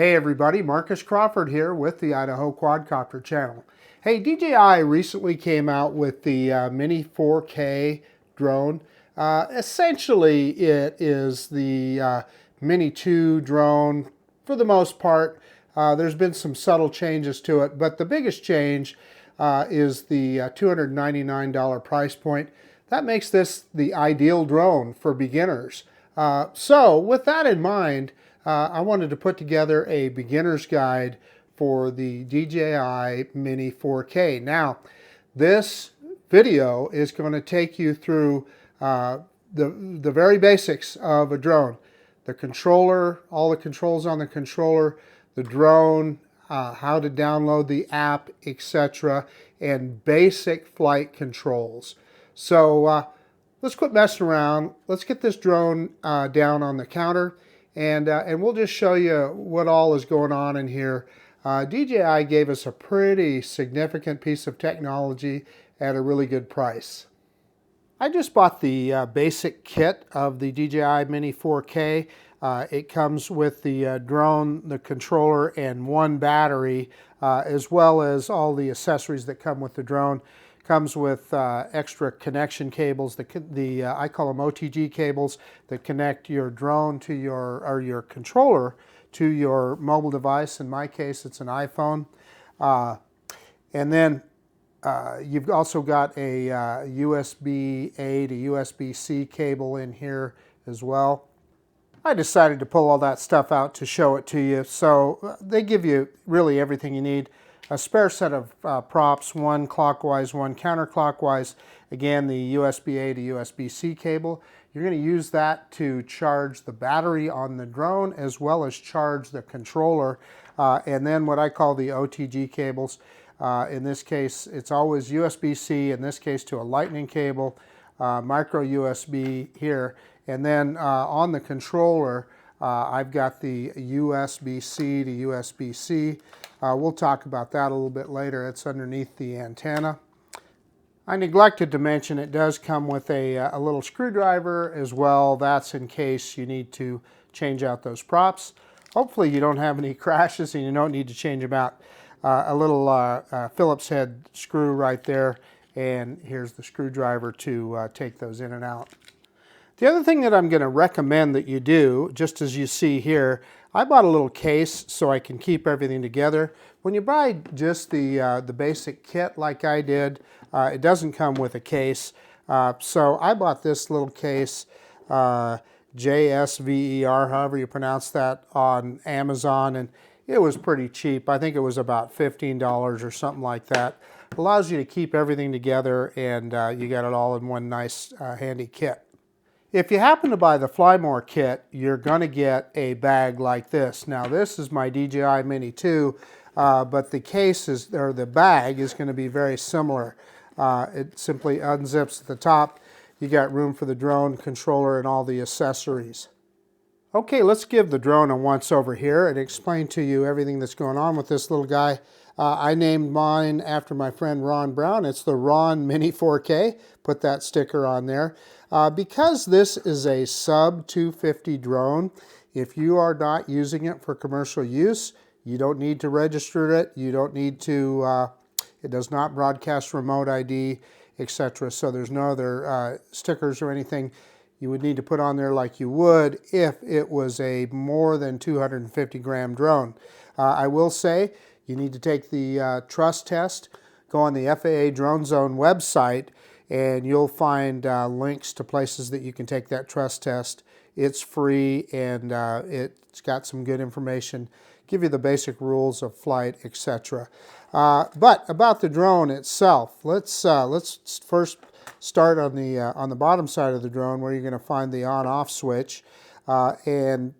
Hey everybody, Marcus Crawford here with the Idaho Quadcopter channel. Hey, DJI recently came out with the Mini 4K drone. Essentially, it is the Mini 2 drone for the most part. There's been some subtle changes to it, but the biggest change is the $299 price point. That makes this the ideal drone for beginners. So with that in mind, I wanted to put together a beginner's guide for the DJI Mini 4K. Now, this video is going to take you through the very basics of a drone. The controller, all the controls on the controller, the drone, how to download the app, etc., and basic flight controls. So let's quit messing around. Let's get this drone down on the counter. And we'll just show you what all is going on in here. DJI gave us a pretty significant piece of technology at a really good price. I just bought the basic kit of the DJI Mini 4K. It comes with the drone, the controller, and one battery, as well as all the accessories that come with the drone. Comes with extra connection cables, I call them OTG cables, that connect your drone to your controller to your mobile device. In my case, it's an iPhone. And then you've also got a USB-A to USB-C cable in here as well. I decided to pull all that stuff out to show it to you. So they give you really everything you need. A spare set of props, one clockwise, one counterclockwise. Again, the USB-A to USB-C cable. You're going to use that to charge the battery on the drone as well as charge the controller. And then what I call the OTG cables. In this case, it's always USB-C, in this case to a lightning cable, micro USB here. And then on the controller, I've got the USB-C to USB-C. We'll talk about that a little bit later. It's underneath the antenna. I neglected to mention it does come with a little screwdriver as well. That's in case you need to change out those props. Hopefully you don't have any crashes and you don't need to change them out. A little Phillips head screw right there, and here's the screwdriver to take those in and out. The other thing that I'm going to recommend that you do, just as you see here, I bought a little case so I can keep everything together. When you buy just the basic kit like I did, it doesn't come with a case. So I bought this little case, JSVER, however you pronounce that, on Amazon, and it was pretty cheap. I think it was about $15 or something like that. It allows you to keep everything together, and you got it all in one nice handy kit. If you happen to buy the Fly More kit, you're going to get a bag like this. Now this is my DJI Mini 2, but the case or the bag is going to be very similar. It simply unzips at the top. You got room for the drone, controller, and all the accessories. Okay, let's give the drone a once over here and explain to you everything that's going on with this little guy. I named mine after my friend Ron Brown. It's the Ron Mini 4K. Put that sticker on there. Because this is a sub 250 drone, if you are not using it for commercial use, you don't need to register it. You don't need to, it does not broadcast remote ID, etc. So there's no other stickers or anything you would need to put on there like you would if it was a more than 250 gram drone. I will say you need to take the trust test. Go on the FAA Drone Zone website and you'll find links to places that you can take that trust test. It's free and it's got some good information, give you the basic rules of flight, etc. But about the drone itself, let's first start on the bottom side of the drone where you're going to find the on-off switch, and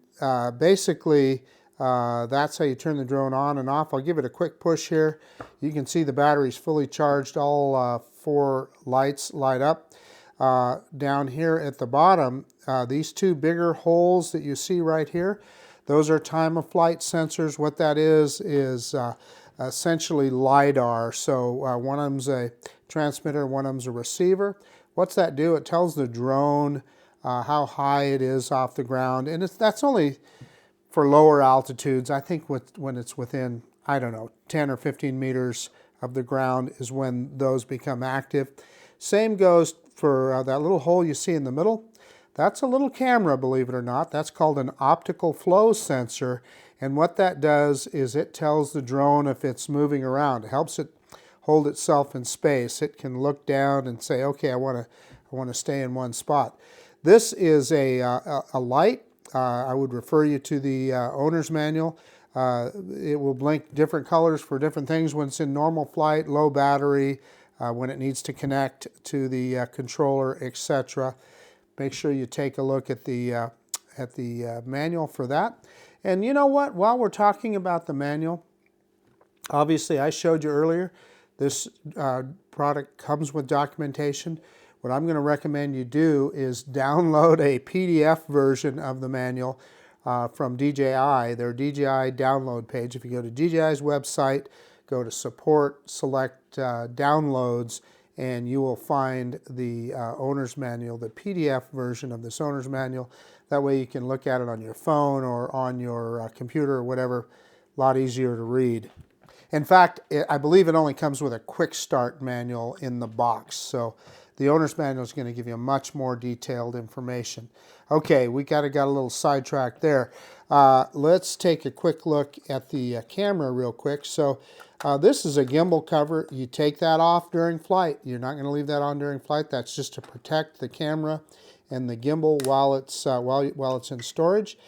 basically that's how you turn the drone on and off. I'll give it a quick push here. You can see the battery's fully charged. All 4 lights light up. Down here at the bottom, these 2 bigger holes that you see right here, those are time of flight sensors. What that is essentially LiDAR. So one of them's a transmitter, one of them's a receiver. What's that do? It tells the drone how high it is off the ground, and that's only for lower altitudes. I think when it's within, I don't know, 10 or 15 meters of the ground is when those become active. Same goes for that little hole you see in the middle. That's a little camera, believe it or not. That's called an optical flow sensor. And what that does is it tells the drone if it's moving around. It helps it hold itself in space. It can look down and say, okay, I want to stay in one spot. This is a light. I would refer you to the owner's manual. It will blink different colors for different things when it's in normal flight, low battery, when it needs to connect to the controller, etc. Make sure you take a look at the manual for that. And you know what? While we're talking about the manual, obviously I showed you earlier, this product comes with documentation. What I'm going to recommend you do is download a PDF version of the manual from DJI, their DJI download page. If you go to DJI's website, go to support, select downloads, and you will find the owner's manual, the PDF version of this owner's manual. That way you can look at it on your phone or on your computer or whatever. A lot easier to read. In fact, I believe it only comes with a quick start manual in the box. So the owner's manual is going to give you much more detailed information. Okay, we got a little sidetracked there. Let's take a quick look at the camera real quick. So this is a gimbal cover. You take that off during flight. You're not going to leave that on during flight. That's just to protect the camera and the gimbal while it's in storage.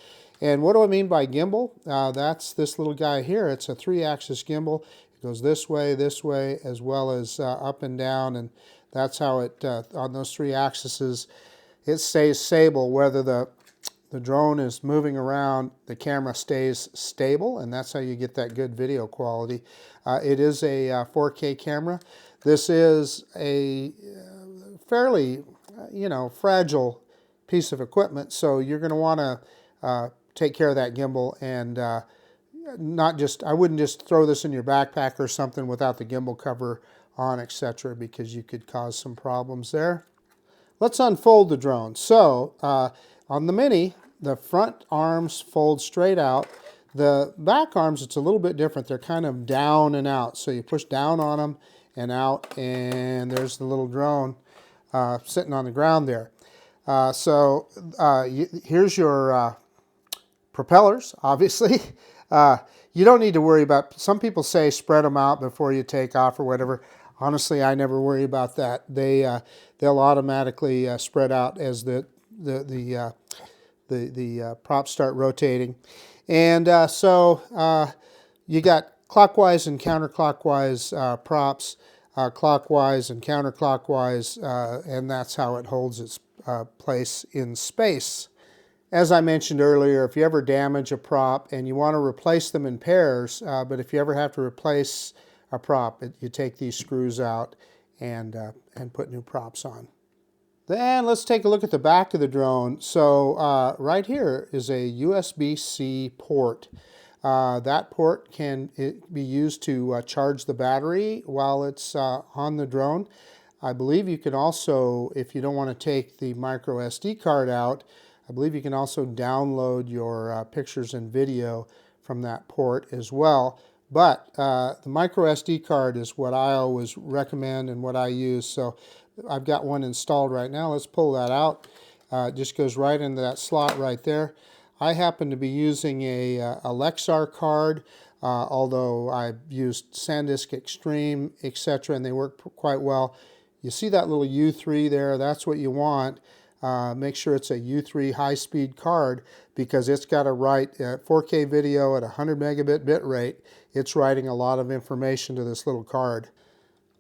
And what do I mean by gimbal? That's this little guy here. It's a 3-axis gimbal. It goes this way, as well as up and down, and that's how it, on those 3 axes, it stays stable. Whether the drone is moving around, the camera stays stable, and that's how you get that good video quality. It is a 4K camera. This is a fairly, fragile piece of equipment, so you're going to want to take care of that gimbal and I wouldn't just throw this in your backpack or something without the gimbal cover on, etc., because you could cause some problems there. Let's unfold the drone. So on the Mini, the front arms fold straight out. The back arms, it's a little bit different. They're kind of down and out. So you push down on them and out, and there's the little drone sitting on the ground there. Here's your propellers, obviously. You don't need to worry about, some people say spread them out before you take off or whatever. Honestly, I never worry about that. They'll automatically spread out as the props start rotating. And you got clockwise and counterclockwise props, clockwise and counterclockwise, and that's how it holds its place in space. As I mentioned earlier, if you ever damage a prop and you want to replace them in pairs, but if you ever have to replace a prop, you take these screws out and put new props on. Then let's take a look at the back of the drone. So right here is a USB-C port. That port can be used to charge the battery while it's on the drone. I believe you can also, if you don't want to take the micro SD card out, I believe you can also download your pictures and video from that port as well. But the micro SD card is what I always recommend and what I use. So I've got one installed right now. Let's pull that out. It just goes right into that slot right there. I happen to be using a Lexar card, although I've used SanDisk Extreme, etc., and they work quite well. You see that little U3 there? That's what you want. Make sure it's a U3 high-speed card because it's got to write 4K video at 100 megabit bit rate. It's writing a lot of information to this little card.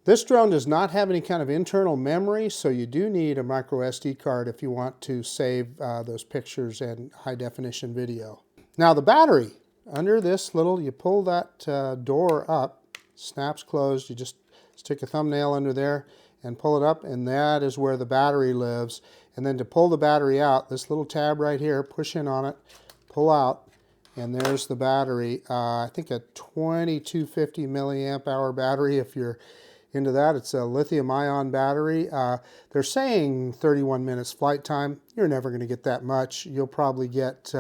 This drone does not have any kind of internal memory, so you do need a micro SD card if you want to save those pictures and high-definition video. Now the battery, under this little, you pull that door up, snaps closed, you just stick a thumbnail under there and pull it up, and that is where the battery lives. And then to pull the battery out, this little tab right here, push in on it, pull out, and there's the battery. I think a 2250 milliamp hour battery if you're into that. It's a lithium-ion battery. They're saying 31 minutes flight time. You're never going to get that much. You'll probably get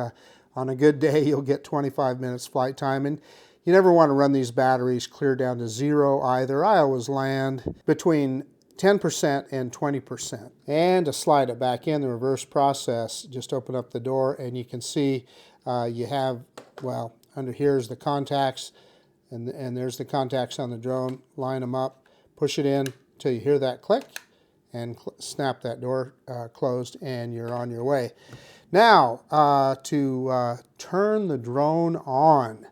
On a good day, you'll get 25 minutes flight time, and you never want to run these batteries clear down to zero either. I always land between 10% and 20%. And to slide it back in, the reverse process, just open up the door and you can see you have, well, under here is the contacts, and there's the contacts on the drone. Line them up, push it in until you hear that click, and snap that door closed, and you're on your way. Now, to turn the drone on,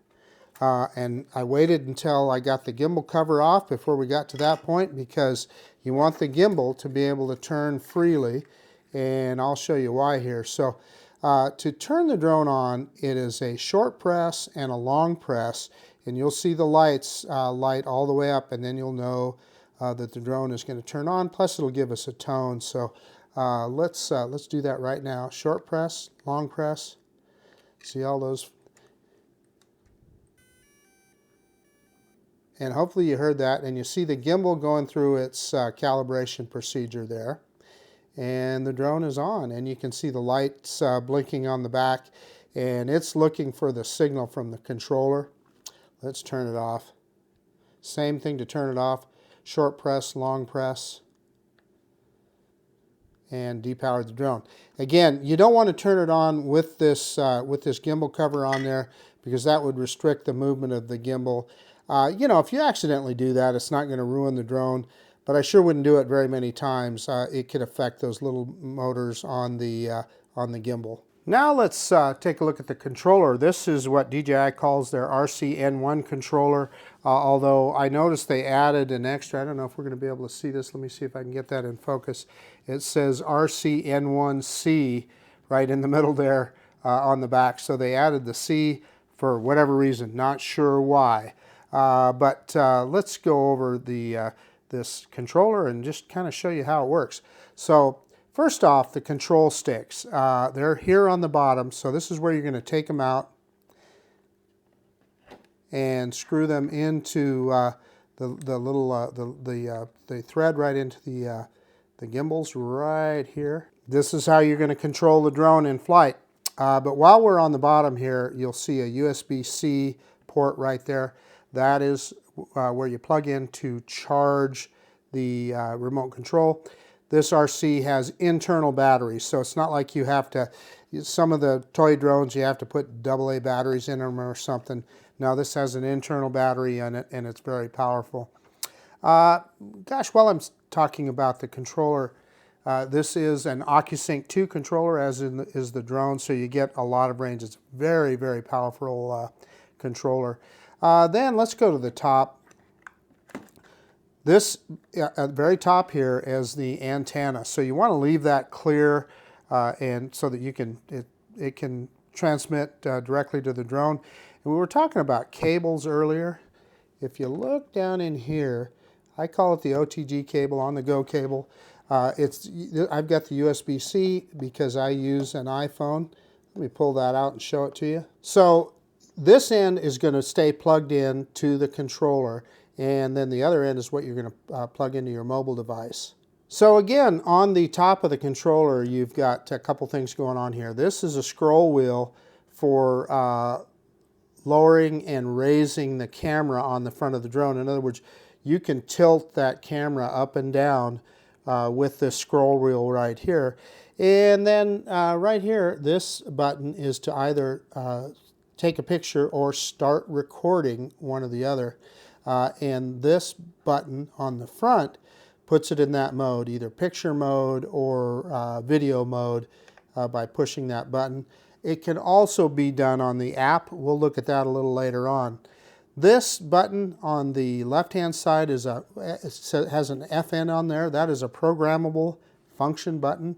and I waited until I got the gimbal cover off before we got to that point, because you want the gimbal to be able to turn freely, and I'll show you why here. So to turn the drone on, it is a short press and a long press, and you'll see the lights light all the way up, and then you'll know that the drone is going to turn on, plus it'll give us a tone. So let's do that right now. Short press, long press. See all those? And hopefully you heard that, and you see the gimbal going through its calibration procedure there. And the drone is on, and you can see the lights blinking on the back, and it's looking for the signal from the controller. Let's turn it off. Same thing to turn it off. Short press, long press, and depower the drone. Again, you don't want to turn it on with this gimbal cover on there, because that would restrict the movement of the gimbal. You know, if you accidentally do that, it's not going to ruin the drone, but I sure wouldn't do it very many times. It could affect those little motors on the gimbal. Now let's take a look at the controller. This is what DJI calls their RCN1 controller, although I noticed they added an extra. I don't know if we're going to be able to see this. Let me see if I can get that in focus. It says RCN1C right in the middle there on the back. So they added the C for whatever reason, not sure why. But let's go over this controller and just kind of show you how it works. So first off, the control sticks. They're here on the bottom, so this is where you're going to take them out and screw them into the thread right into the gimbals right here. This is how you're going to control the drone in flight. But while we're on the bottom here, you'll see a USB-C port right there. That is where you plug in to charge the remote control. This RC has internal batteries, so it's not like you have to, some of the toy drones you have to put AA batteries in them or something. No, this has an internal battery in it, and it's very powerful. Gosh, while I'm talking about the controller, this is an OcuSync 2 controller, as is the drone, so you get a lot of range. It's a very, very powerful controller. Then let's go to the top. This at the very top here is the antenna, so you want to leave that clear, and so that you can it can transmit directly to the drone. And we were talking about cables earlier. If you look down in here, I call it the OTG cable, on the go cable. I've got the USB-C because I use an iPhone. Let me pull that out and show it to you. So this end is going to stay plugged in to the controller, and then the other end is what you're going to plug into your mobile device. So again, on the top of the controller, you've got a couple things going on here. This is a scroll wheel for lowering and raising the camera on the front of the drone. In other words, you can tilt that camera up and down with this scroll wheel right here. And then right here, this button is to either take a picture or start recording, one or the other. And this button on the front puts it in that mode, either picture mode or video mode, by pushing that button. It can also be done on the app. We'll look at that a little later on. This button on the left-hand side is has an FN on there. That is a programmable function button.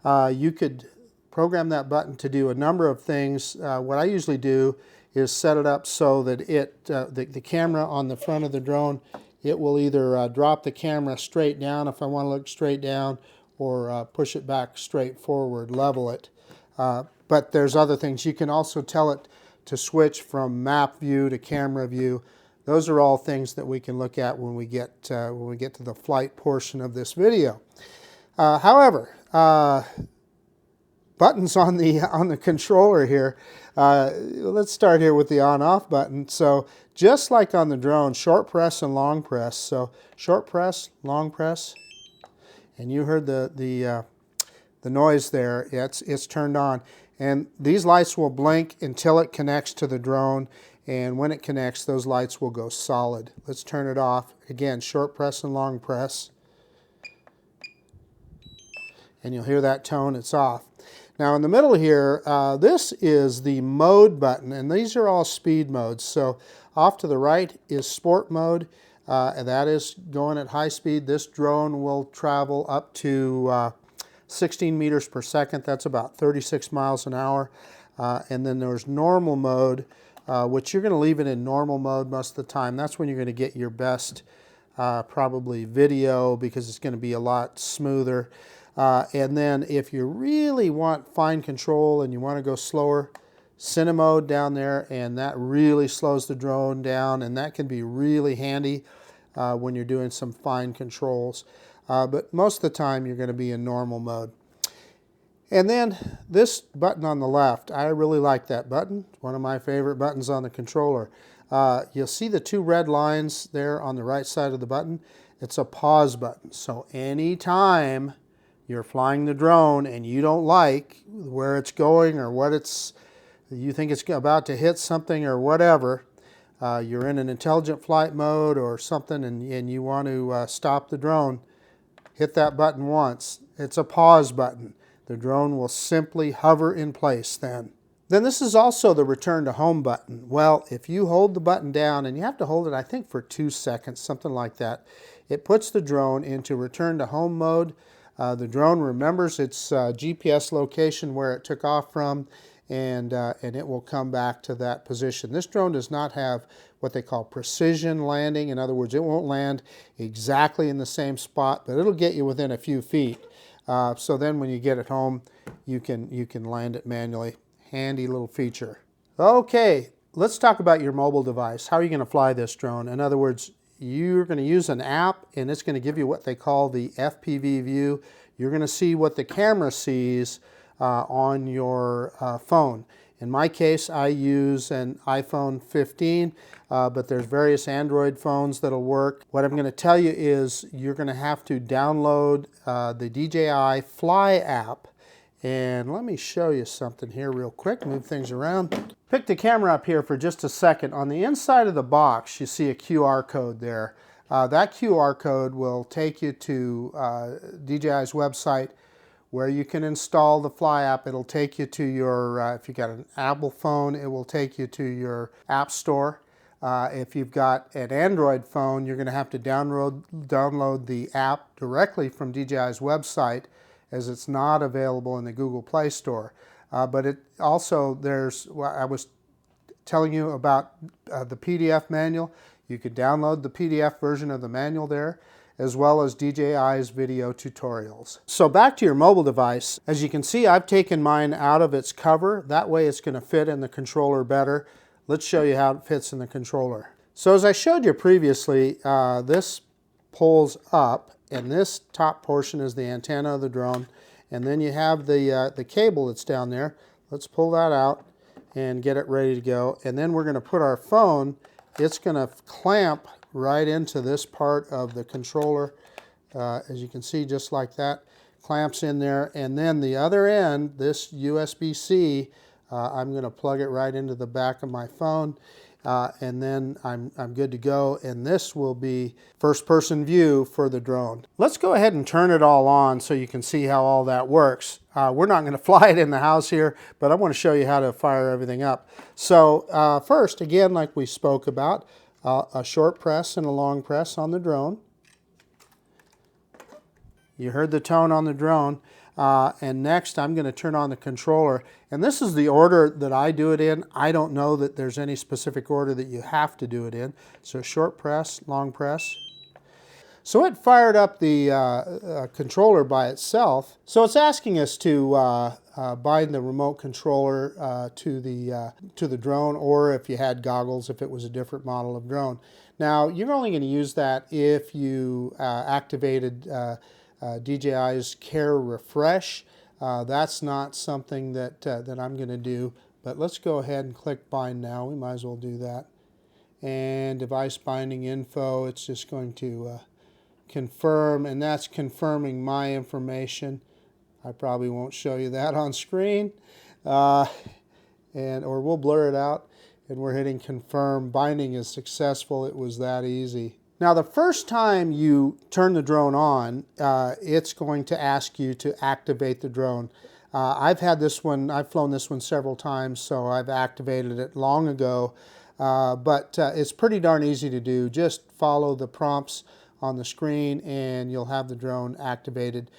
You could program that button to do a number of things. What I usually do is set it up so that the camera on the front of the drone, it will either drop the camera straight down if I want to look straight down, or push it back straight forward, level it. But there's other things. You can also tell it to switch from map view to camera view. Those are all things that we can look at when we get to the flight portion of this video. However, buttons on the controller here. Let's start here with the on-off button. So just like on the drone, short press and long press. So short press, long press, and you heard the noise there. It's turned on, and these lights will blink until it connects to the drone. And when it connects, those lights will go solid. Let's turn it off. Again, short press and long press. And you'll hear that tone, it's off. Now in the middle here, this is the mode button, and these are all speed modes. So off to the right is sport mode, and that is going at high speed. This drone will travel up to 16 meters per second. That's about 36 miles an hour. And then there's normal mode, which you're going to leave it in normal mode most of the time. That's when you're going to get your best probably video, because it's going to be a lot smoother. And then if you really want fine control and you want to go slower, cine mode down there, and that really slows the drone down, and that can be really handy when you're doing some fine controls. But most of the time you're going to be in normal mode. And then this button on the left, I really like that button. It's one of my favorite buttons on the controller. You'll see the two red lines there on the right side of the button. It's a pause button. So anytime you're flying the drone and you don't like where it's going, or you think it's about to hit something or whatever, you're in an intelligent flight mode or something, and you want to stop the drone, hit that button once. It's a pause button. The drone will simply hover in place then. Then this is also the return to home button. Well, if you hold the button down, and you have to hold it I think for 2 seconds, something like that, it puts the drone into return to home mode. The drone remembers its GPS location where it took off from, and it will come back to that position. This drone does not have what they call precision landing. In other words, it won't land exactly in the same spot, but it'll get you within a few feet. So then when you get it home, you can land it manually. Handy little feature. Okay, let's talk about your mobile device. How are you going to fly this drone? In other words, you're going to use an app, and it's going to give you what they call the FPV view. You're going to see what the camera sees on your phone. In my case, I use an iPhone 15, but there's various Android phones that'll work. What I'm going to tell you is you're going to have to download the DJI Fly app. And let me show you something here real quick, move things around. Pick the camera up here for just a second. On the inside of the box, you see a QR code there. That QR code will take you to DJI's website where you can install the Fly app. It'll take you to your, if you've got an Apple phone, it will take you to your App Store. If you've got an Android phone, you're going to have to download the app directly from DJI's website, as it's not available in the Google Play Store. But it also, I was telling you about the PDF manual. You could download the PDF version of the manual there, as well as DJI's video tutorials. So back to your mobile device. As you can see, I've taken mine out of its cover. That way it's going to fit in the controller better. Let's show you how it fits in the controller. So as I showed you previously, this pulls up, and this top portion is the antenna of the drone, and then you have the cable that's down there. Let's pull that out and get it ready to go, and then we're going to put our phone. It's going to clamp right into this part of the controller, as you can see, just like that, clamps in there, and then the other end, this USB-C, I'm going to plug it right into the back of my phone. And then I'm good to go, and this will be first-person view for the drone. Let's go ahead and turn it all on so you can see how all that works. We're not going to fly it in the house here, but I want to show you how to fire everything up. So first, again, like we spoke about, a short press and a long press on the drone. You heard the tone on the drone. And next I'm going to turn on the controller, and this is the order that I do it in. I don't know that there's any specific order that you have to do it in. So short press, long press. So it fired up the controller by itself. So it's asking us to bind the remote controller to the drone, or if you had goggles, if it was a different model of drone. Now you're only going to use that if you activated DJI's Care Refresh. That's not something that, that I'm going to do, but let's go ahead and click bind now. We might as well do that. And device binding info, it's just going to confirm, and that's confirming my information. I probably won't show you that on screen, or we'll blur it out, and we're hitting confirm. Binding is successful. It was that easy. Now, the first time you turn the drone on, it's going to ask you to activate the drone. I've had this one, I've flown this one several times, so I've activated it long ago, but it's pretty darn easy to do. Just follow the prompts on the screen and you'll have the drone activated.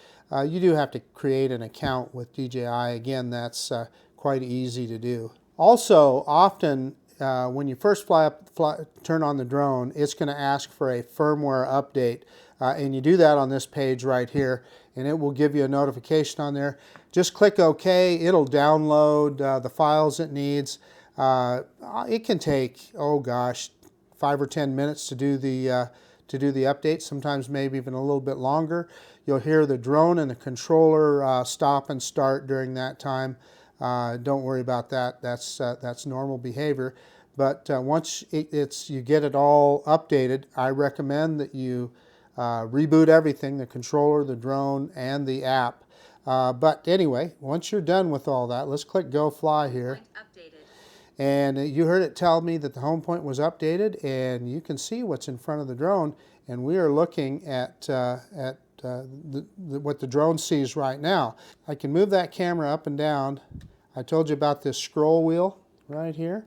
You do have to create an account with DJI. Again, that's quite easy to do. Also, often when you first turn on the drone, it's going to ask for a firmware update. And you do that on this page right here, and it will give you a notification on there. Just click OK. It'll download the files it needs. It can take, oh gosh, 5 or 10 minutes to do the update, sometimes maybe even a little bit longer. You'll hear the drone and the controller stop and start during that time. Don't worry about that. That's normal behavior. But once you get it all updated, I recommend that you reboot everything, the controller, the drone, and the app. But anyway, once you're done with all that, let's click Go Fly here. And you heard it tell me that the home point was updated, and you can see what's in front of the drone. And we are looking at what the drone sees right now. I can move that camera up and down. I told you about this scroll wheel right here.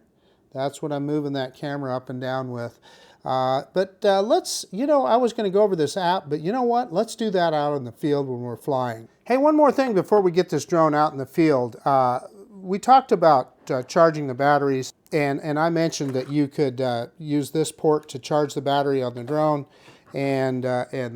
That's what I'm moving that camera up and down with. Let's, I was going to go over this app, but you know what? Let's do that out in the field when we're flying. Hey, one more thing before we get this drone out in the field. We talked about charging the batteries, and I mentioned that you could use this port to charge the battery on the drone and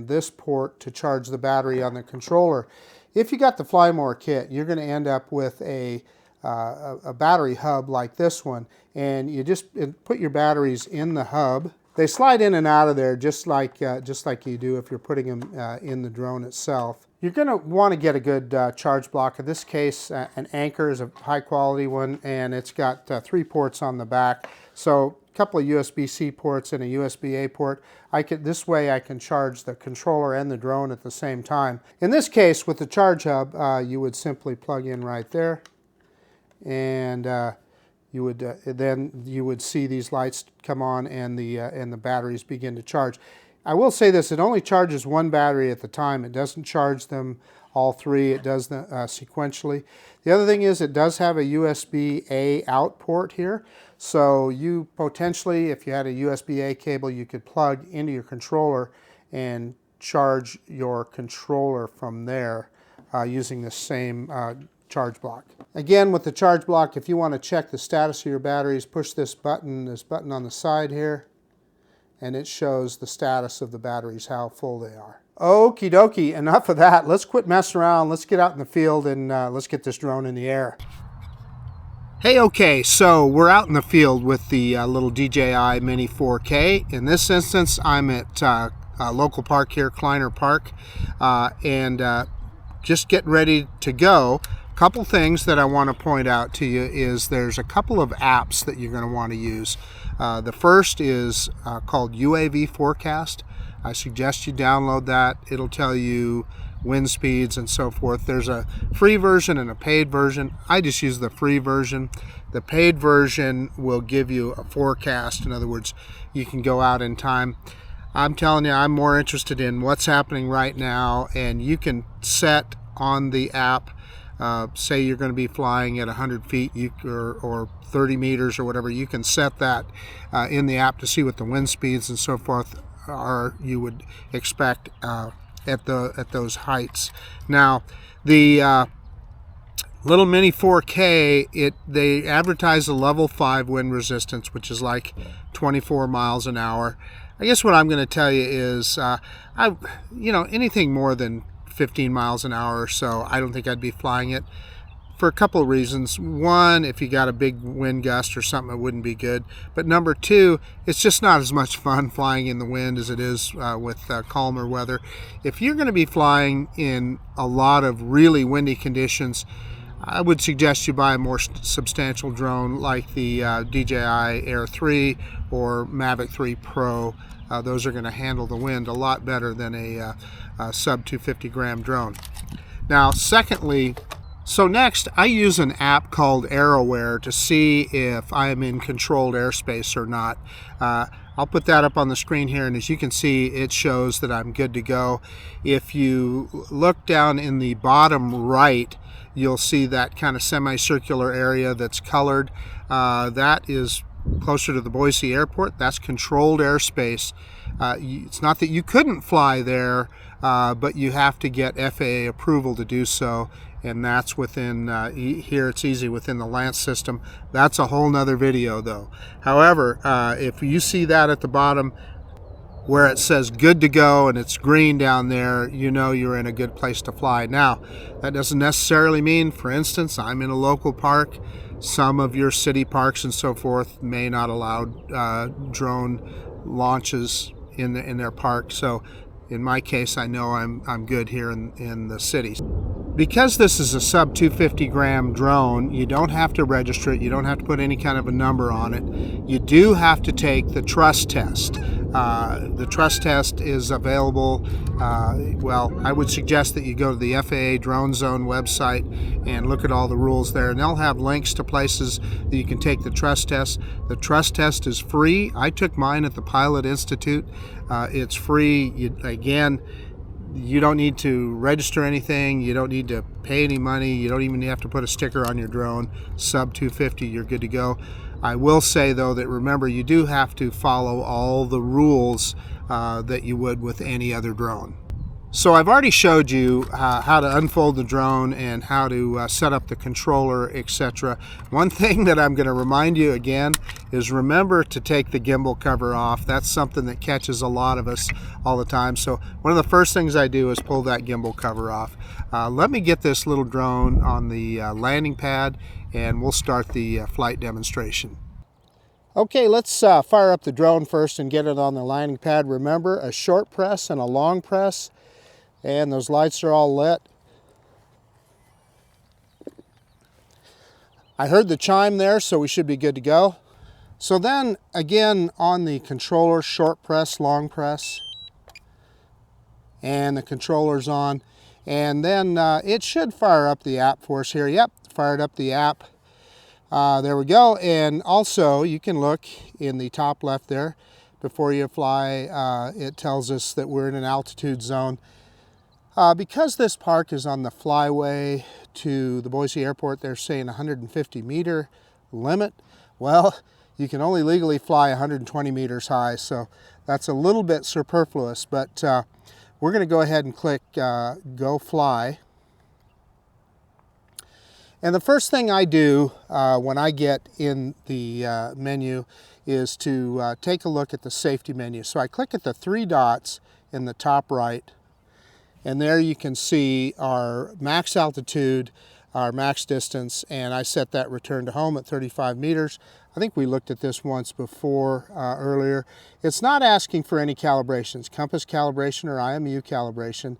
this port to charge the battery on the controller. If you got the Fly More kit, you're going to end up with a battery hub like this one, and you just put your batteries in the hub. They slide in and out of there just like you do if you're putting them in the drone itself. You're going to want to get a good charge block. In this case, an Anchor is a high quality one, and it's got 3 ports on the back. So a couple of USB-C ports and a USB-A port. This way I can charge the controller and the drone at the same time. In this case, with the charge hub, you would simply plug in right there, and then you would see these lights come on and the batteries begin to charge. I will say this, it only charges one battery at the time. It doesn't charge them all 3. It does them sequentially. The other thing is it does have a USB-A out port here. So you potentially, if you had a USB-A cable, you could plug into your controller and charge your controller from there using the same charge block. Again, with the charge block, if you want to check the status of your batteries, push this button on the side here, and it shows the status of the batteries, how full they are. Okie dokie, enough of that. Let's quit messing around. Let's get out in the field and let's get this drone in the air. Hey, okay, so we're out in the field with the little DJI Mini 4K. In this instance, I'm at a local park here, Kleiner Park, and just getting ready to go. Couple things that I want to point out to you is there's a couple of apps that you're going to want to use. The first is called UAV Forecast. I suggest you download that. It'll tell you wind speeds and so forth. There's a free version and a paid version. I just use the free version. The paid version will give you a forecast. In other words, you can go out in time. I'm telling you, I'm more interested in what's happening right now, and you can set on the app, say you're going to be flying at 100 feet or 30 meters or whatever, you can set that in the app to see what the wind speeds and so forth are you would expect at those heights. Now, the little Mini 4K, they advertise a level 5 wind resistance, which is like 24 miles an hour. I guess what I'm going to tell you is, anything more than 15 miles an hour or so, I don't think I'd be flying it. for a couple of reasons. One, if you got a big wind gust or something, it wouldn't be good. But number two, it's just not as much fun flying in the wind as it is with calmer weather. If you're going to be flying in a lot of really windy conditions, I would suggest you buy a more substantial drone like the DJI Air 3 or Mavic 3 Pro. Those are going to handle the wind a lot better than a sub 250 gram drone. Now, secondly, so next, I use an app called AeroWare to see if I am in controlled airspace or not. I'll put that up on the screen here, and as you can see, it shows that I'm good to go. If you look down in the bottom right, you'll see that kind of semicircular area that's colored. That is closer to the Boise airport. That's controlled airspace. It's not that you couldn't fly there, but you have to get FAA approval to do so, and that's within, here it's easy within the Lance system. That's a whole nother video though. However, if you see that at the bottom where it says good to go and it's green down there, you know you're in a good place to fly. Now, that doesn't necessarily mean, for instance, I'm in a local park. Some of your city parks and so forth may not allow drone launches in their park. So in my case, I know I'm good here in the cities. Because this is a sub 250 gram drone, you don't have to register it. You don't have to put any kind of a number on it. You do have to take the trust test. The trust test is available. Well, I would suggest that you go to the FAA Drone Zone website and look at all the rules there, and they'll have links to places that you can take the trust test. The trust test is free. I took mine at the Pilot Institute. It's free. Again, you don't need to register anything. You don't need to pay any money. You don't even have to put a sticker on your drone. Sub 250, you're good to go. I will say though that remember, you do have to follow all the rules that you would with any other drone. So I've already showed you how to unfold the drone and how to set up the controller, etc. One thing that I'm going to remind you again is remember to take the gimbal cover off. That's something that catches a lot of us all the time. So one of the first things I do is pull that gimbal cover off. Let me get this little drone on the landing pad and we'll start the flight demonstration. Okay, let's fire up the drone first and get it on the landing pad. Remember, a short press and a long press. And those lights are all lit. I heard the chime there, so we should be good to go. So then, again, on the controller, short press, long press. And the controller's on. And then it should fire up the app for us here. Yep, fired up the app. There we go. And also, you can look in the top left there. Before you fly, it tells us that we're in an altitude zone. Because this park is on the flyway to the Boise airport, they're saying 150 meter limit. Well, you can only legally fly 120 meters high, so that's a little bit superfluous, but we're going to go ahead and click Go Fly. And the first thing I do when I get in the menu is to take a look at the safety menu. So I click at the three dots in the top right, and there you can see our max altitude, our max distance, and I set that return to home at 35 meters. I think we looked at this once before earlier. It's not asking for any calibrations, compass calibration or IMU calibration.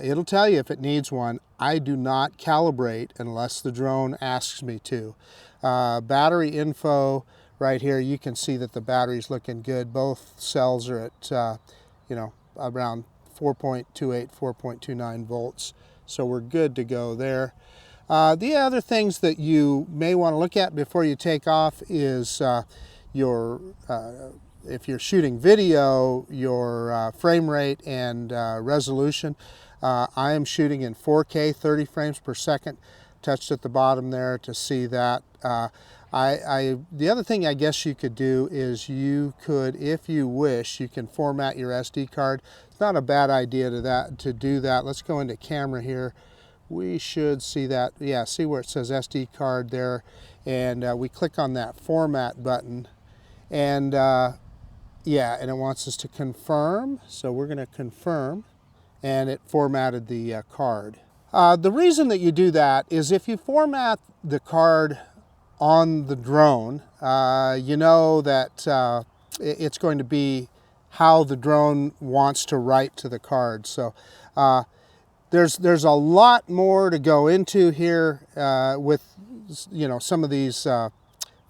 It'll tell you if it needs one. I do not calibrate unless the drone asks me to. Battery info right here, you can see that the battery's looking good. Both cells are at, around 4.28, 4.29 volts. So we're good to go there. The other things that you may want to look at before you take off is if you're shooting video, your frame rate and resolution. I am shooting in 4K, 30 frames per second. Touched at the bottom there to see that. The other thing I guess you could do is you could, if you wish, you can format your SD card. It's not a bad idea to do that. Let's go into camera here. We should see that. Yeah, see where it says SD card there. And we click on that format button. And yeah, and it wants us to confirm. So we're going to confirm. And it formatted the card. The reason that you do that is if you format the card on the drone, you know that it's going to be how the drone wants to write to the card. So there's a lot more to go into here with some of these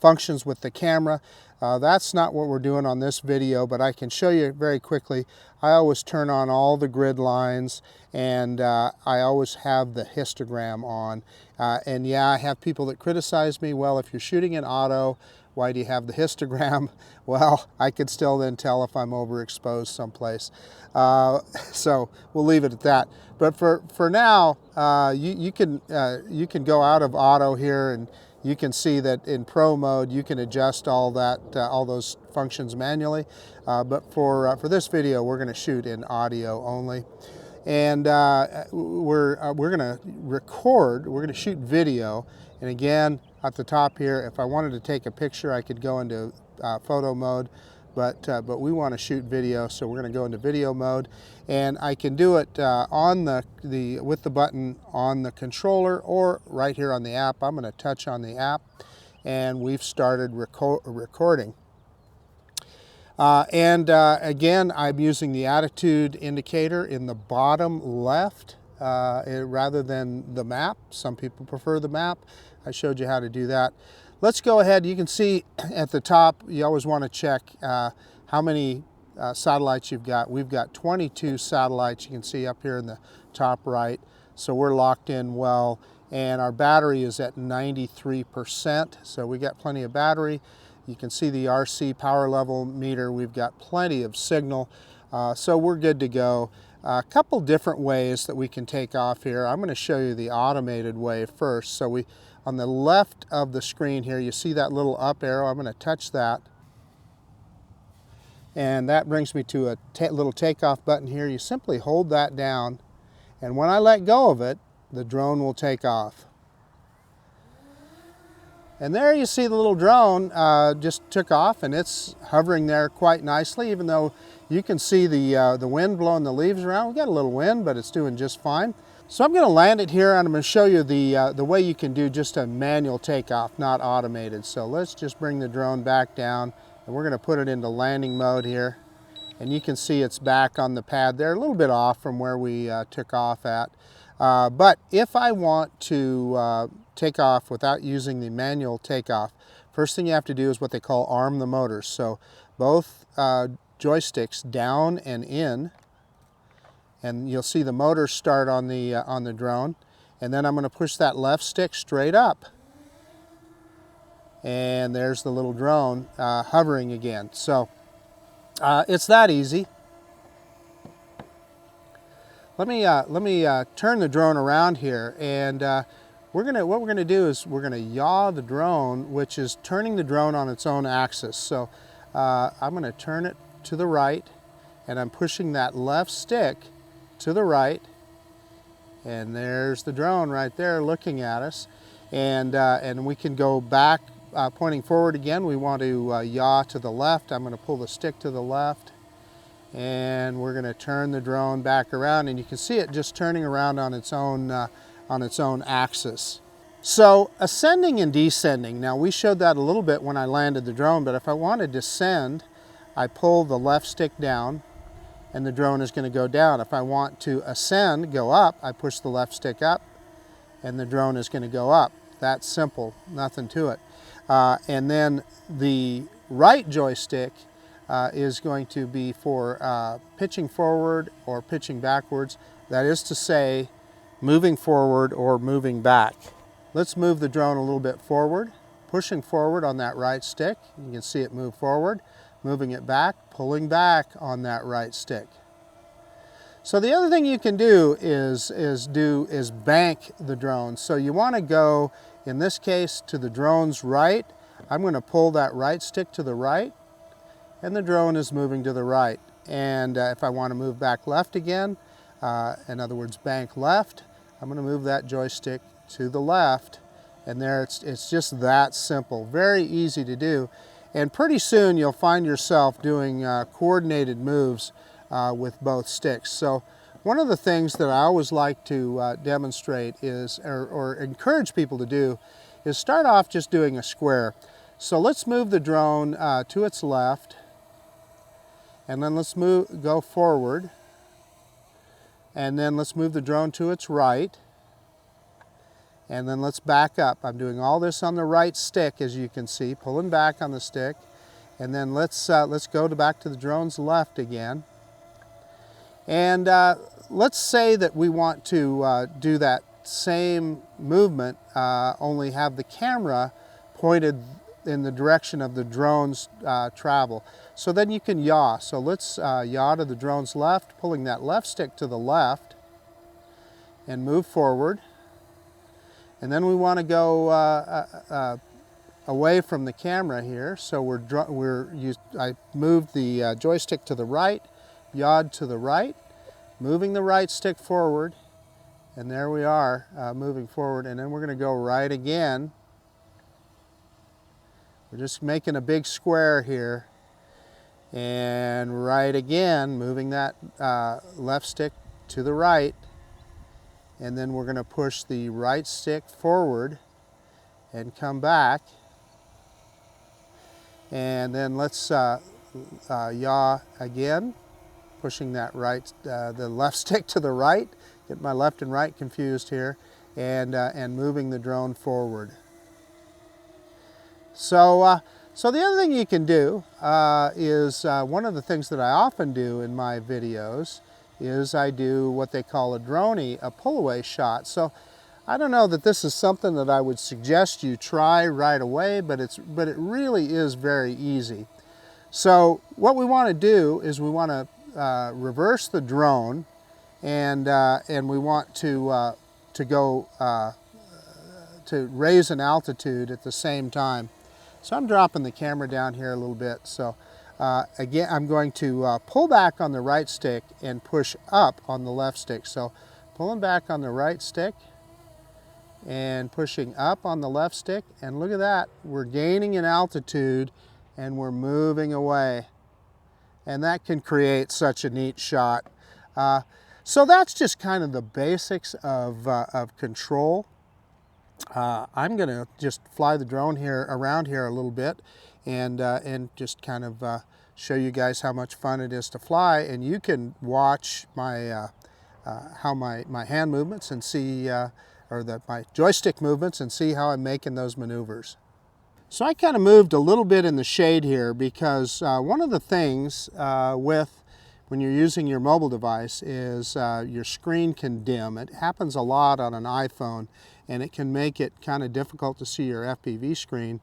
functions with the camera. That's not what we're doing on this video, but I can show you very quickly. I always turn on all the grid lines, and I always have the histogram on. And yeah, I have people that criticize me, well, if you're shooting in auto, why do you have the histogram? Well, I could still then tell if I'm overexposed someplace. So we'll leave it at that. But for now, you can go out of auto here, and you can see that in Pro mode you can adjust all those functions manually. But for this video, we're going to shoot in audio only, and we're going to record. We're going to shoot video, and again at the top here, if I wanted to take a picture, I could go into photo mode. But we want to shoot video, so we're going to go into video mode, and I can do it on with the button on the controller or right here on the app. I'm going to touch on the app, and we've started recording. Again, I'm using the attitude indicator in the bottom left rather than the map. Some people prefer the map. I showed you how to do that. Let's go ahead. You can see at the top, you always want to check how many satellites you've got. We've got 22 satellites, you can see up here in the top right. So we're locked in well, and our battery is at 93%. So we got plenty of battery. You can see the RC power level meter. We've got plenty of signal. So we're good to go. A couple different ways that we can take off here. I'm going to show you the automated way first. So on the left of the screen here, you see that little up arrow. I'm going to touch that, and that brings me to a little takeoff button here. You simply hold that down, and when I let go of it, the drone will take off. And there you see the little drone just took off, and it's hovering there quite nicely, even though you can see the wind blowing the leaves around. We got a little wind, but it's doing just fine. So I'm going to land it here, and I'm going to show you the way you can do just a manual takeoff, not automated. So let's just bring the drone back down, and we're going to put it into landing mode here. And you can see it's back on the pad there, a little bit off from where we took off at. But if I want to take off without using the manual takeoff, first thing you have to do is what they call arm the motors. So both joysticks down and in, and you'll see the motor start on the drone. And then I'm going to push that left stick straight up, and there's the little drone hovering again. So it's that easy. Let me turn the drone around here, and what we're gonna do is we're gonna yaw the drone, which is turning the drone on its own axis. So I'm gonna turn it to the right, and I'm pushing that left stick to the right, and there's the drone right there looking at us. And we can go back, pointing forward again. We want to yaw to the left. I'm going to pull the stick to the left, and we're going to turn the drone back around, and you can see it just turning around on its own axis. So ascending and descending. Now we showed that a little bit when I landed the drone, but if I want to descend, I pull the left stick down, and the drone is going to go down. If I want to ascend, go up, I push the left stick up, and the drone is going to go up. That's simple, nothing to it. And then the right joystick is going to be for pitching forward or pitching backwards. That is to say, moving forward or moving back. Let's move the drone a little bit forward, pushing forward on that right stick. You can see it move forward, moving it back, pulling back on that right stick. So the other thing you can do is bank the drone. So you want to go, in this case, to the drone's right. I'm going to pull that right stick to the right, and the drone is moving to the right. And if I want to move back left again, in other words, bank left, I'm going to move that joystick to the left, and there it's just that simple. Very easy to do. And pretty soon you'll find yourself doing coordinated moves with both sticks. So One of the things that I always like to demonstrate is, or encourage people to do, is start off just doing a square. So let's move the drone to its left, and then let's go forward, and then let's move the drone to its right, and then let's back up. I'm doing all this on the right stick, as you can see, pulling back on the stick, and then let's go back to the drone's left again. And let's say that we want to do that same movement, only have the camera pointed in the direction of the drone's travel. So then you can yaw. So let's yaw to the drone's left, pulling that left stick to the left, and move forward. And then we want to go away from the camera here. So I moved the joystick to the right, yawed to the right, moving the right stick forward, and there we are, moving forward. And then we're going to go right again. We're just making a big square here, and right again, moving that left stick to the right, and then we're going to push the right stick forward and come back, and then let's yaw again, pushing that the left stick to the right, get my left and right confused here, and moving the drone forward. So the other thing you can do is one of the things that I often do in my videos is I do what they call a droney, a pull-away shot. So I don't know that this is something that I would suggest you try right away, but it really is very easy. So what we want to do is we want to reverse the drone, and we want to raise an altitude at the same time. So I'm dropping the camera down here a little bit. So again, I'm going to pull back on the right stick and push up on the left stick. So pulling back on the right stick and pushing up on the left stick. And look at that, we're gaining in altitude and we're moving away. And that can create such a neat shot. So that's just kind of the basics of control. I'm going to just fly the drone around here a little bit, and just kind of show you guys how much fun it is to fly. And you can watch my my hand movements and see, my joystick movements, and see how I'm making those maneuvers. So I kind of moved a little bit in the shade here because one of the things when you're using your mobile device is your screen can dim. It happens a lot on an iPhone, and it can make it kind of difficult to see your FPV screen.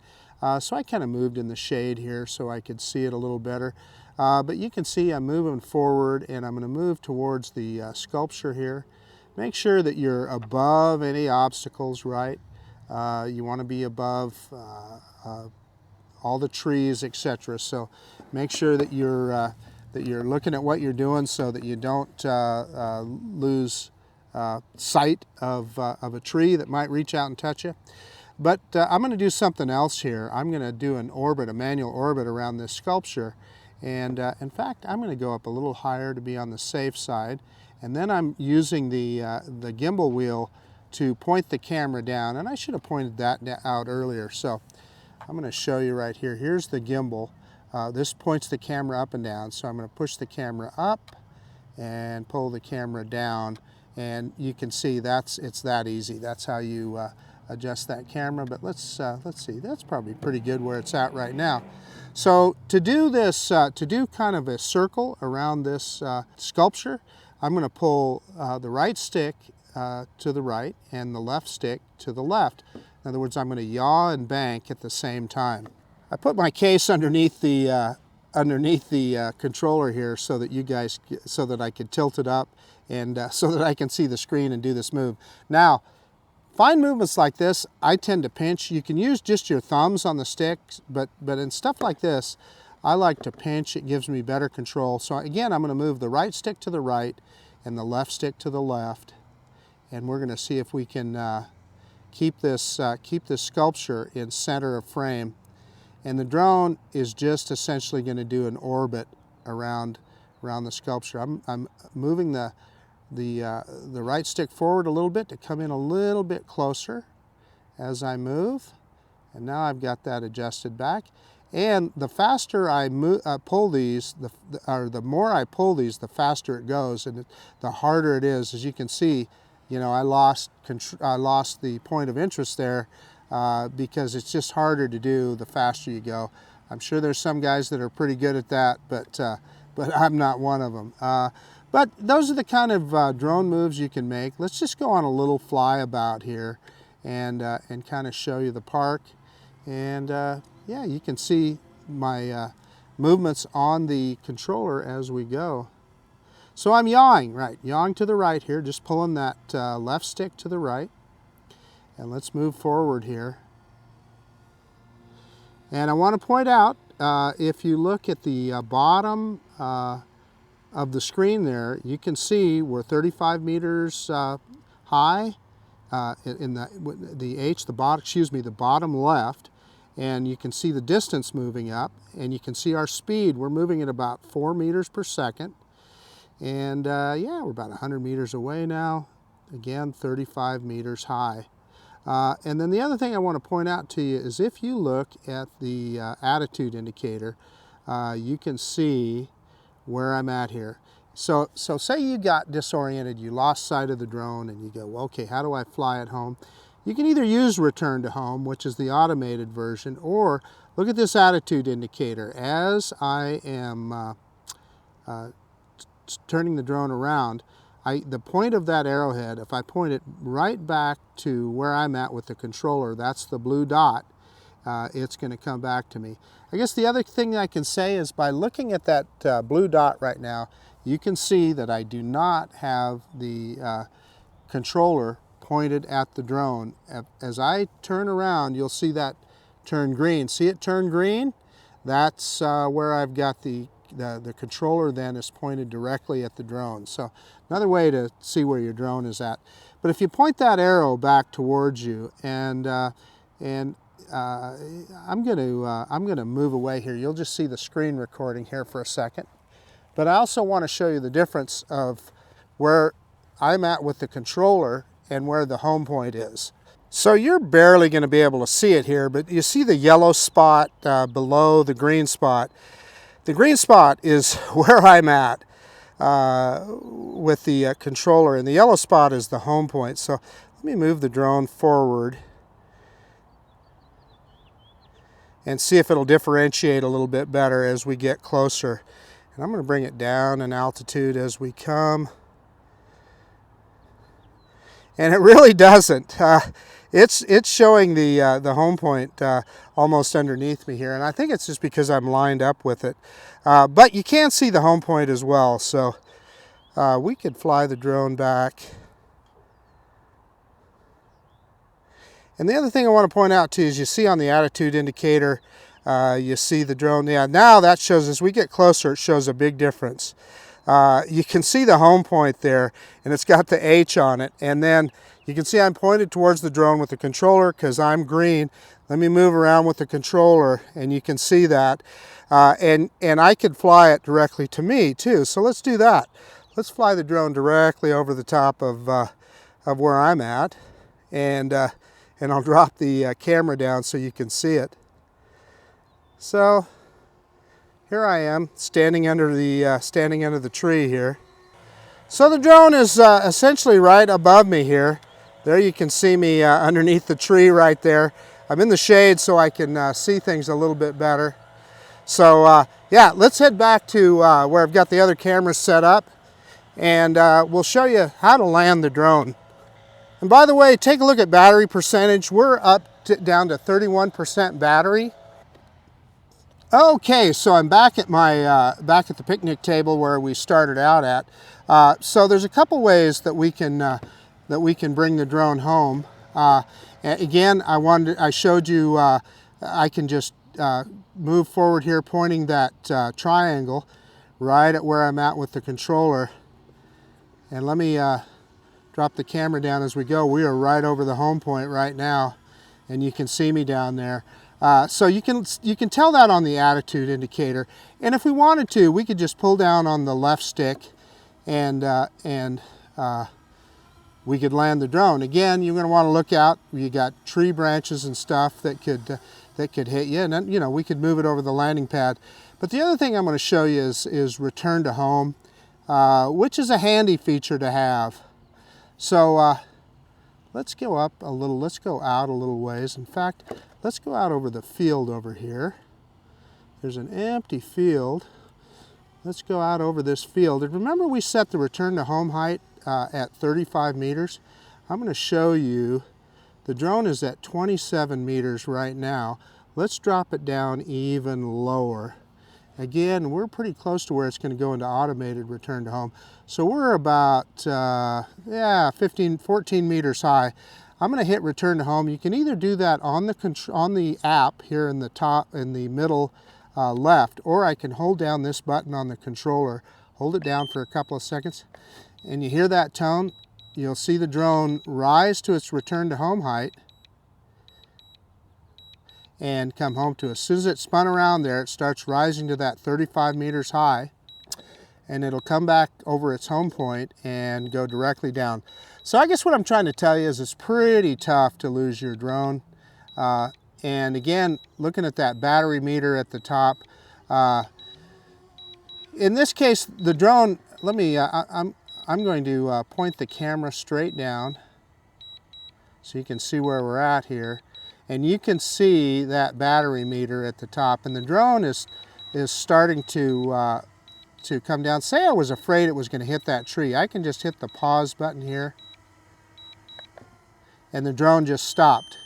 So I kind of moved in the shade here so I could see it a little better. But you can see I'm moving forward, and I'm going to move towards the sculpture here. Make sure that you're above any obstacles, right? You want to be above all the trees, etc. So make sure that you're looking at what you're doing so that you don't lose sight of a tree that might reach out and touch you. But I'm going to do something else here. I'm going to do an orbit, a manual orbit around this sculpture. And in fact, I'm going to go up a little higher to be on the safe side. And then I'm using the gimbal wheel to point the camera down. And I should have pointed that out earlier. So I'm going to show you right here. Here's the gimbal. This points the camera up and down. So I'm going to push the camera up and pull the camera down. And you can see it's that easy. That's how you adjust that camera. But let's see. That's probably pretty good where it's at right now. So to do this, to do kind of a circle around this sculpture, I'm going to pull the right stick to the right and the left stick to the left. In other words, I'm going to yaw and bank at the same time. I put my case underneath the controller here so that I could tilt it up and so that I can see the screen and do this move. Now, fine movements like this, I tend to pinch. You can use just your thumbs on the stick, but in stuff like this, I like to pinch. It gives me better control. So again, I'm going to move the right stick to the right and the left stick to the left, and we're going to see if we can keep this sculpture in center of frame. And the drone is just essentially going to do an orbit around the sculpture. I'm moving the the right stick forward a little bit to come in a little bit closer as I move. And now I've got that adjusted back. And the faster I pull these, the more I pull these, the faster it goes, and the harder it is. As you can see, you know, I lost the point of interest there because it's just harder to do the faster you go. I'm sure there's some guys that are pretty good at that, but I'm not one of them. But those are the kind of drone moves you can make. Let's just go on a little flyabout here and kind of show you the park. And yeah, you can see my movements on the controller as we go. So I'm yawing, right, yawing to the right here, just pulling that left stick to the right. And let's move forward here. And I want to point out, if you look at the bottom of the screen there, you can see we're 35 meters high in the bottom left. And you can see the distance moving up, and you can see our speed. We're moving at about 4 meters per second. And yeah, we're about 100 meters away now. Again, 35 meters high. And then the other thing I want to point out to you is if you look at the attitude indicator, you can see where I'm at here. So say you got disoriented, you lost sight of the drone, and you go, well, okay, how do I fly it home? You can either use return to home, which is the automated version, or look at this attitude indicator. As I am turning the drone around, the point of that arrowhead, if I point it right back to where I'm at with the controller, that's the blue dot, it's going to come back to me. I guess the other thing I can say is by looking at that blue dot right now, you can see that I do not have the controller pointed at the drone. As I turn around, you'll see that turn green. See it turn green? That's where I've got the controller then is pointed directly at the drone. So another way to see where your drone is at. But if you point that arrow back towards you, and I'm gonna move away here. You'll just see the screen recording here for a second. But I also want to show you the difference of where I'm at with the controller and where the home point is. So you're barely going to be able to see it here, but you see the yellow spot below the green spot. The green spot is where I'm at with the controller, and the yellow spot is the home point. So let me move the drone forward and see if it'll differentiate a little bit better as we get closer. And I'm going to bring it down in altitude as we come. And it really doesn't. It's showing the home point almost underneath me here, and I think it's just because I'm lined up with it. But you can see the home point as well, so we could fly the drone back. And the other thing I want to point out too is you see on the attitude indicator, you see the drone. Yeah, now that shows as we get closer, it shows a big difference. You can see the home point there, and it's got the H on it. And then you can see I'm pointed towards the drone with the controller because I'm green. Let me move around with the controller, and you can see that. And I could fly it directly to me too. So let's do that. Let's fly the drone directly over the top of where I'm at, and I'll drop the camera down so you can see it. So here I am, standing under the tree here. So the drone is essentially right above me here. There you can see me underneath the tree right there. I'm in the shade so I can see things a little bit better. So yeah, let's head back to where I've got the other cameras set up, and we'll show you how to land the drone. And by the way, take a look at battery percentage. We're down to 31% battery. Okay, so I'm back at my back at the picnic table where we started out at. So there's a couple ways that we can bring the drone home. Again, I showed you I can just move forward here, pointing that triangle right at where I'm at with the controller. And let me drop the camera down as we go. We are right over the home point right now, and you can see me down there. So you can tell that on the attitude indicator, and if we wanted to, we could just pull down on the left stick and we could land the drone. Again, you're going to want to look out. You got tree branches and stuff that could hit you, and then, you know, we could move it over the landing pad. But the other thing I'm going to show you is return to home, which is a handy feature to have. So let's go up a little. Let's go out a little ways. In fact, let's go out over the field over here. There's an empty field. Let's go out over this field. And remember, we set the return to home height at 35 meters. I'm going to show you the drone is at 27 meters right now. Let's drop it down even lower. Again, we're pretty close to where it's going to go into automated return to home. So we're about 14 meters high. I'm going to hit return to home. You can either do that on the app here in the top, in the middle left, or I can hold down this button on the controller, hold it down for a couple of seconds, and you hear that tone. You'll see the drone rise to its return to home height and come home to us. As soon as it spun around there, it starts rising to that 35 meters high, and it'll come back over its home point and go directly down. So I guess what I'm trying to tell you is it's pretty tough to lose your drone. And again, looking at that battery meter at the top, in this case, the drone, let me, I'm going to point the camera straight down so you can see where we're at here. And you can see that battery meter at the top. And the drone is starting to come down. Say I was afraid it was going to hit that tree. I can just hit the pause button here. And the drone just stopped.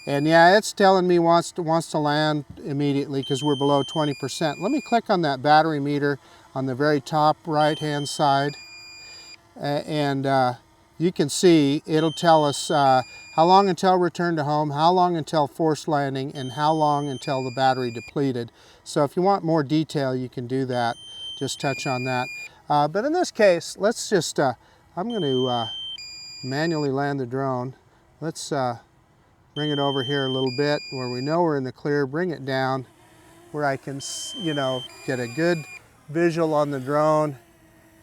And yeah, it's telling me wants to land immediately because we're below 20%. Let me click on that battery meter on the very top right-hand side. And you can see it'll tell us how long until return to home, how long until forced landing, and how long until the battery depleted. So if you want more detail, you can do that. Just touch on that. But in this case, let's just, I'm going to manually land the drone. Let's bring it over here a little bit where we know we're in the clear, bring it down where I can, you know, get a good visual on the drone,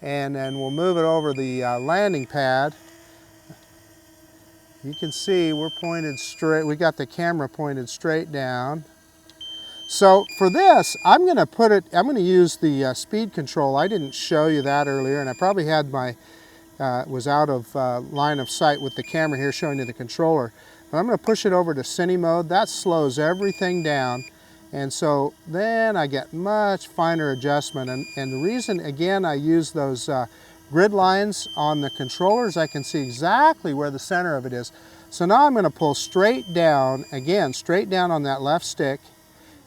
and then we'll move it over the landing pad. You can see we're pointed straight, we got the camera pointed straight down. So for this, I'm going to use the speed control. I didn't show you that earlier, and I probably had my, was out of line of sight with the camera here showing you the controller. But I'm going to push it over to Cine mode. That slows everything down. And so then I get much finer adjustment. And the reason, again, I use those grid lines on the controllers, I can see exactly where the center of it is. So now I'm going to pull straight down, again, straight down on that left stick.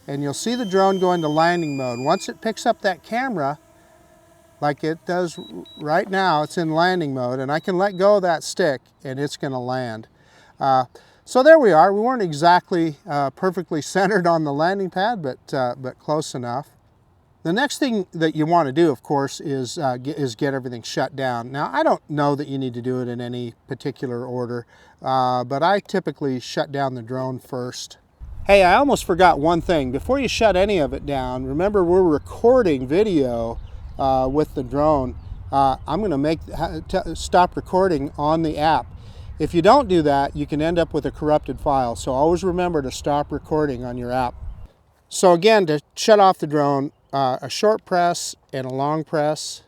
And you'll see the drone go into landing mode. Once it picks up that camera, like it does right now, it's in landing mode. And I can let go of that stick and it's going to land. So there we are. We weren't exactly perfectly centered on the landing pad, but close enough. The next thing that you want to do, of course, is get everything shut down. Now, I don't know that you need to do it in any particular order, but I typically shut down the drone first. Hey, I almost forgot one thing. Before you shut any of it down, remember we're recording video with the drone. I'm going to stop recording on the app. If you don't do that, you can end up with a corrupted file. So always remember to stop recording on your app. So again, to shut off the drone, a short press and a long press,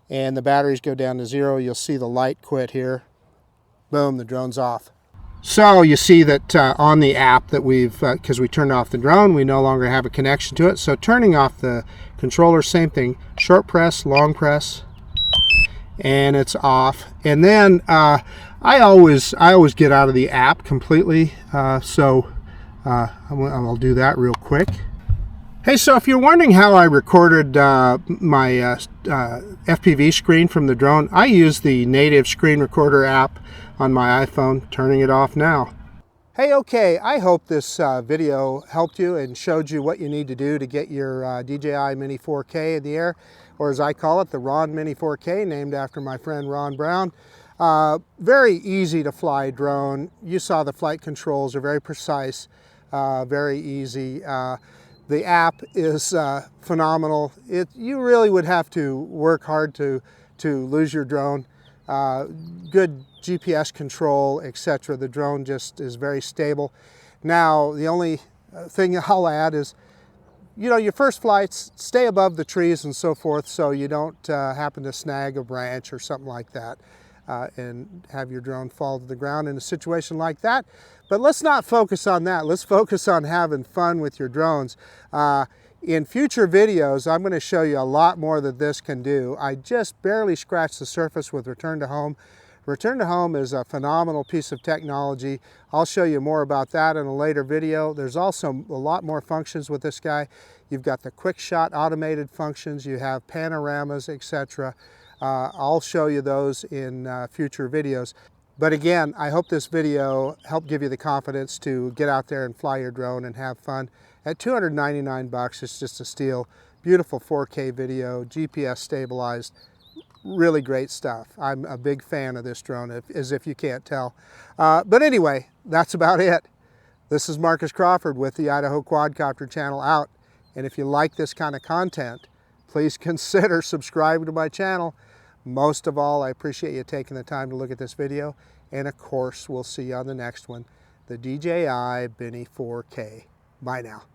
and the batteries go down to 0. You'll see the light quit here. Boom, the drone's off. So you see that on the app that we've, because we turned off the drone, we no longer have a connection to it. So turning off the controller, same thing, short press, long press, and it's off. And then I always get out of the app completely, so I'll do that real quick. Hey, so if you're wondering how I recorded my FPV screen from the drone, I use the native screen recorder app on my iPhone. Turning it off now. Hey, okay, I hope this video helped you and showed you what you need to do to get your DJI Mini 4K in the air, or as I call it, the Ron Mini 4K, named after my friend Ron Brown. Very easy to fly drone. You saw the flight controls are very precise, very easy. The app is phenomenal. You really would have to work hard to lose your drone. good GPS control, etc. The drone just is very stable. Now, the only thing I'll add is, you know, your first flights, stay above the trees and so forth so you don't happen to snag a branch or something like that and have your drone fall to the ground in a situation like that. But let's not focus on that. Let's focus on having fun with your drones. In future videos, I'm going to show you a lot more that this can do. I just barely scratched the surface with Return to Home. Return to Home is a phenomenal piece of technology. I'll show you more about that in a later video. There's also a lot more functions with this guy. You've got the quick shot automated functions, you have panoramas, etc. I'll show you those in future videos. But again, I hope this video helped give you the confidence to get out there and fly your drone and have fun. At $299, it's just a steal. Beautiful 4K video, GPS stabilized. Really great stuff. I'm a big fan of this drone, as if you can't tell. But anyway, that's about it. This is Marcus Crawford with the Idaho Quadcopter channel out. And if you like this kind of content, please consider subscribing to my channel. Most of all, I appreciate you taking the time to look at this video. And of course, we'll see you on the next one, the DJI Mini 4K. Bye now.